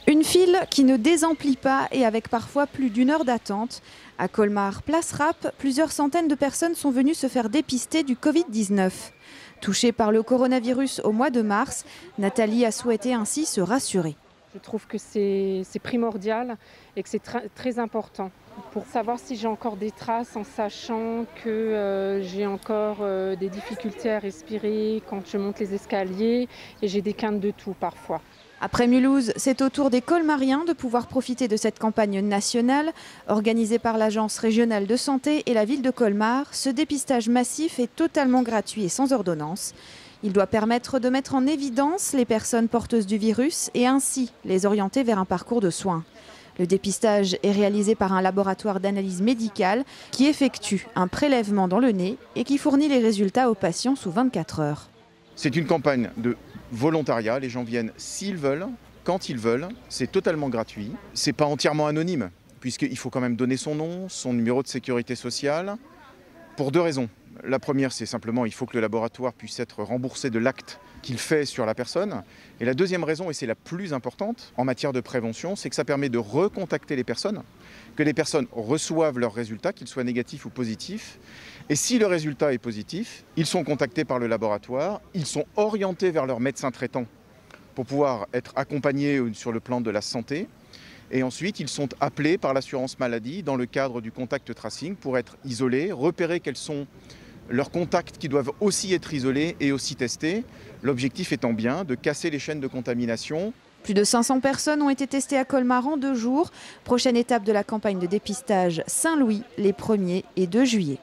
Une file qui ne désemplit pas et avec parfois plus d'une heure d'attente. À Colmar, place Rapp, plusieurs centaines de personnes sont venues se faire dépister du Covid-19. Touchée par le coronavirus au mois de mars, Nathalie a souhaité ainsi se rassurer. Je trouve que c'est primordial et que c'est très important pour savoir si j'ai encore des traces en sachant que j'ai encore des difficultés à respirer quand je monte les escaliers et j'ai des quintes de toux parfois. Après Mulhouse, c'est au tour des Colmariens de pouvoir profiter de cette campagne nationale organisée par l'Agence régionale de santé et la ville de Colmar. Ce dépistage massif est totalement gratuit et sans ordonnance. Il doit permettre de mettre en évidence les personnes porteuses du virus et ainsi les orienter vers un parcours de soins. Le dépistage est réalisé par un laboratoire d'analyse médicale qui effectue un prélèvement dans le nez et qui fournit les résultats aux patients sous 24 heures. C'est une campagne de volontariat, les gens viennent s'ils veulent, quand ils veulent, c'est totalement gratuit. C'est pas entièrement anonyme, puisqu'il faut quand même donner son nom, son numéro de sécurité sociale, pour deux raisons. La première, c'est simplement il faut que le laboratoire puisse être remboursé de l'acte qu'il fait sur la personne. Et la deuxième raison, et c'est la plus importante en matière de prévention, c'est que ça permet de recontacter les personnes, que les personnes reçoivent leurs résultats, qu'ils soient négatifs ou positifs. Et si le résultat est positif, ils sont contactés par le laboratoire, ils sont orientés vers leur médecin traitant pour pouvoir être accompagnés sur le plan de la santé. Et ensuite, ils sont appelés par l'assurance maladie dans le cadre du contact tracing pour être isolés, repérer quels sont leurs contacts qui doivent aussi être isolés et aussi testés. L'objectif étant bien de casser les chaînes de contamination. Plus de 500 personnes ont été testées à Colmar en 2 jours. Prochaine étape de la campagne de dépistage Saint-Louis les 1er et 2 juillet.